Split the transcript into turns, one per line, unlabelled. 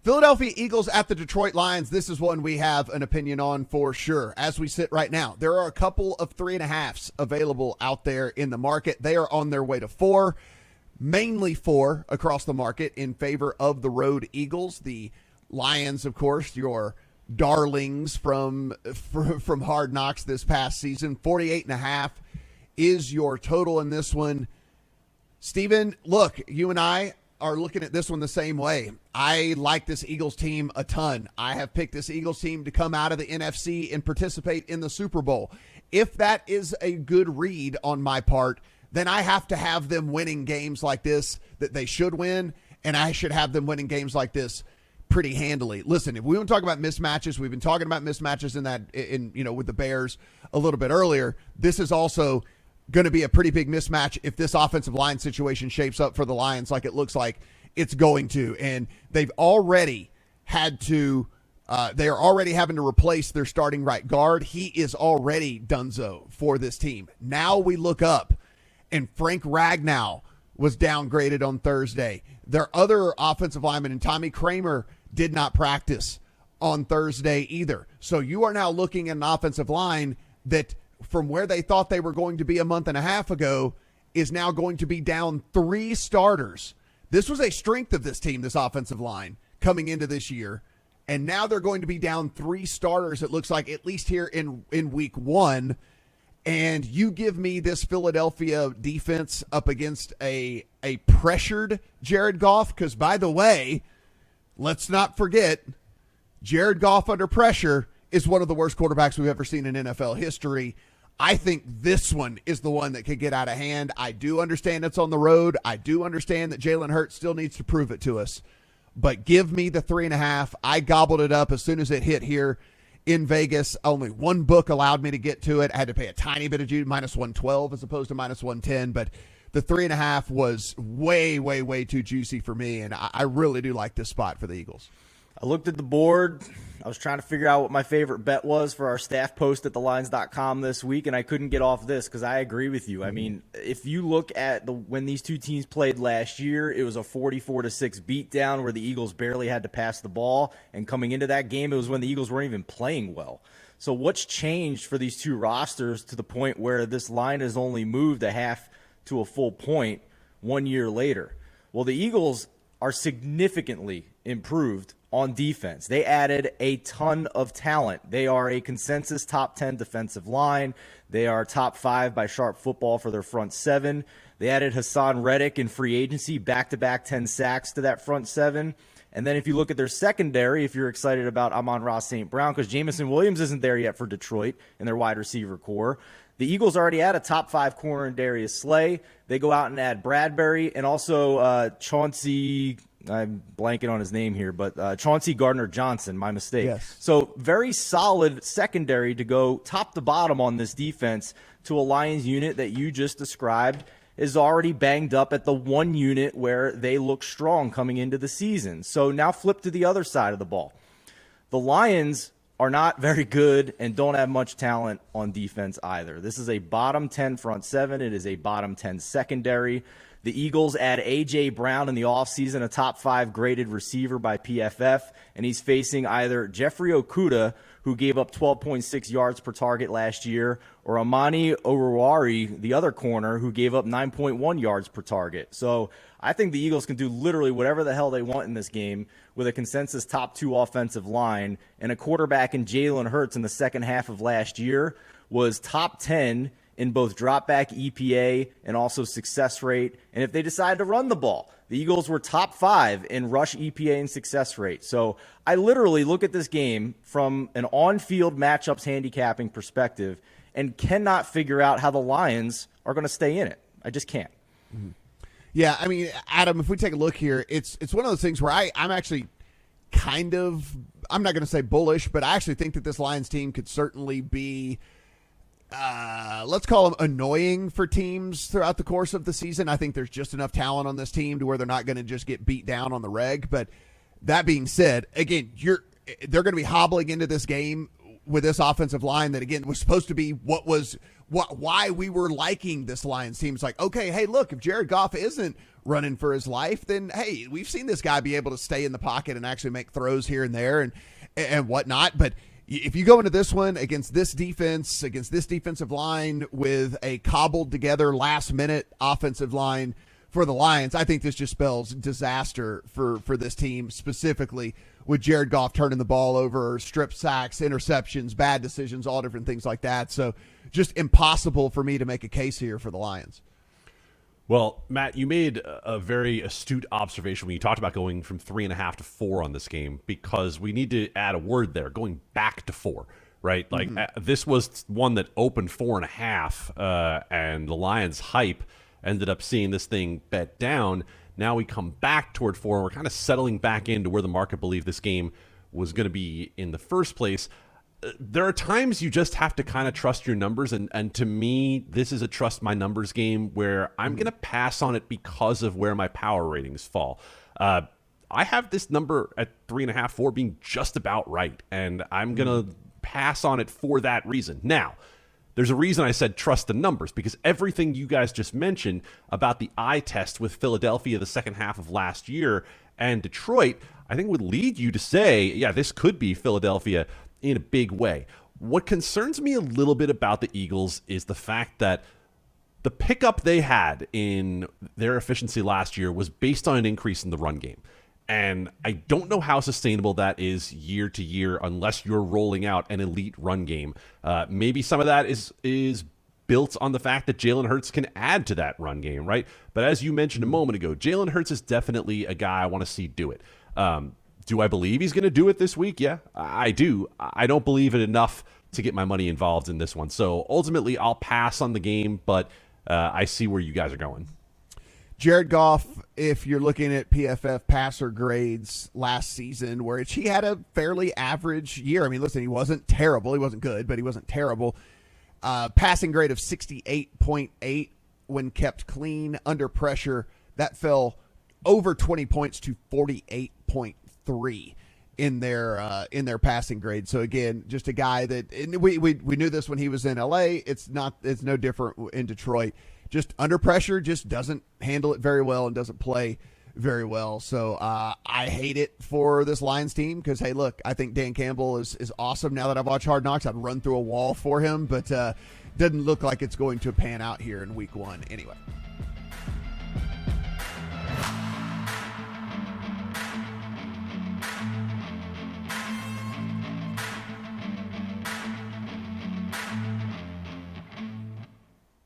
Philadelphia Eagles at the Detroit Lions. This is one we have an opinion on for sure. As we sit right now, there are a couple of 3.5s available out there in the market. They are on their way to 4, mainly 4 across the market in favor of the road Eagles. The Lions, of course, your darlings from Hard Knocks this past season. 48.5 is your total in this one. Steven, look, you and I are looking at this one the same way. I like this Eagles team a ton. I have picked this Eagles team to come out of the NFC and participate in the Super Bowl. If that is a good read on my part, then I have to have them winning games like this that they should win, and I should have them winning games like this pretty handily. Listen, if we want to talk about mismatches, we've been talking about mismatches with the Bears a little bit earlier. This is also going to be a pretty big mismatch if this offensive line situation shapes up for the Lions like it looks like it's going to. And they've already had to they are already having to replace their starting right guard. He is already donezo for this team. Now we look up, and Frank Ragnow was downgraded on Thursday. Their other offensive lineman, and Tommy Kramer, did not practice on Thursday either. So you are now looking at an offensive line that, from where they thought they were going to be a month and a half ago, is now going to be down 3 starters. This was a strength of this team, this offensive line, coming into this year. And now they're going to be down 3 starters, it looks like, at least here in week 1. And you give me this Philadelphia defense up against a pressured Jared Goff, because, by the way, let's not forget, Jared Goff under pressure is one of the worst quarterbacks we've ever seen in NFL history. I think this one is the one that could get out of hand. I do understand it's on the road. I do understand that Jalen Hurts still needs to prove it to us. But give me the 3.5. I gobbled it up as soon as it hit here in Vegas. Only one book allowed me to get to it. I had to pay a tiny bit of juice, -112 as opposed to -110. But the 3.5 was way, way, way too juicy for me. And I really do like this spot for the Eagles.
I looked at the board. I was trying to figure out what my favorite bet was for our staff post at TheLines.com this week, and I couldn't get off this because I agree with you. I mean, if you look at when these two teams played last year, it was a 44-6 beatdown where the Eagles barely had to pass the ball, and coming into that game, it was when the Eagles weren't even playing well. So what's changed for these two rosters to the point where this line has only moved a half to a full point 1 year later? Well, the Eagles are significantly improved on defense. They added a ton of talent. They are a consensus top 10 defensive line. They are top 5 by Sharp Football for their front 7. They added Hassan Reddick in free agency, back-to-back 10 sacks to that front 7. And then if you look at their secondary, if you're excited about Amon-Ra St. Brown, because Jamison Williams isn't there yet for Detroit in their wide receiver core, the Eagles already had a top 5 corner in Darius Slay. They go out and add Bradbury and also Chauncey, I'm blanking on his name here, but Chauncey Gardner-Johnson, my mistake.
Yes.
So very solid secondary to go top to bottom on this defense to a Lions unit that you just described is already banged up at the one unit where they look strong coming into the season. So now flip to the other side of the ball. The Lions are not very good and don't have much talent on defense either. This is a bottom 10 front 7. It is a bottom 10 secondary. The Eagles add A.J. Brown in the offseason, a top 5 graded receiver by PFF, and he's facing either Jeffrey Okudah, who gave up 12.6 yards per target last year, or Amani Oruwari, the other corner, who gave up 9.1 yards per target. So I think the Eagles can do literally whatever the hell they want in this game with a consensus top 2 offensive line, and a quarterback in Jalen Hurts in the second half of last year was top 10 in both dropback EPA and also success rate. And if they decide to run the ball, the Eagles were top 5 in rush EPA and success rate. So I literally look at this game from an on-field matchups handicapping perspective and cannot figure out how the Lions are going to stay in it. I just can't.
Mm-hmm. Yeah, I mean, Adam, if we take a look here, it's one of those things where I'm actually kind of, I'm not going to say bullish, but I actually think that this Lions team could certainly be let's call them annoying for teams throughout the course of the season. I think there's just enough talent on this team to where they're not going to just get beat down on the reg. But that being said, again, they're going to be hobbling into this game with this offensive line that, again, was supposed to be why we were liking this Lions team. It's like, okay, hey, look, if Jared Goff isn't running for his life, then hey, we've seen this guy be able to stay in the pocket and actually make throws here and there and whatnot. But if you go into this one against this defense, against this defensive line with a cobbled together last minute offensive line for the Lions, I think this just spells disaster for this team, specifically with Jared Goff turning the ball over, strip sacks, interceptions, bad decisions, all different things like that. So just impossible for me to make a case here for the Lions.
Well, Matt, you made a very astute observation when you talked about going from 3.5 to 4 on this game, because we need to add a word there, going back to 4, right? Like this was one that opened 4.5, and the Lions hype ended up seeing this thing bet down. Now we come back toward 4. We're kind of settling back into where the market believed this game was going to be in the first place. There are times you just have to kind of trust your numbers, and to me, this is a trust my numbers game where I'm going to pass on it because of where my power ratings fall. I have this number at 3.5, 4 being just about right, and I'm going to pass on it for that reason. Now, there's a reason I said trust the numbers, because everything you guys just mentioned about the eye test with Philadelphia the second half of last year and Detroit, I think would lead you to say, yeah, this could be Philadelphia in a big way. What concerns me a little bit about the Eagles is the fact that the pickup they had in their efficiency last year was based on an increase in the run game. And I don't know how sustainable that is year to year unless you're rolling out an elite run game. Maybe some of that is built on the fact that Jalen Hurts can add to that run game, right? But as you mentioned a moment ago, Jalen Hurts is definitely a guy I want to see do it. Do I believe he's going to do it this week? Yeah, I do. I don't believe it enough to get my money involved in this one. So ultimately, I'll pass on the game, but I see where you guys are going.
Jared Goff, if you're looking at PFF passer grades last season, where he had a fairly average year. I mean, listen, he wasn't terrible. He wasn't good, but he wasn't terrible. Passing grade of 68.8 when kept clean under pressure. That fell over 20 points to 48.3 in their passing grade. So again, just a guy that, and we knew this when he was in LA. It's no different in Detroit. Just under pressure, just doesn't handle it very well and doesn't play very well. So I hate it for this Lions team because, hey, look, I think Dan Campbell is awesome. Now that I've watched Hard Knocks, I'd run through a wall for him, but doesn't look like it's going to pan out here in week 1 anyway.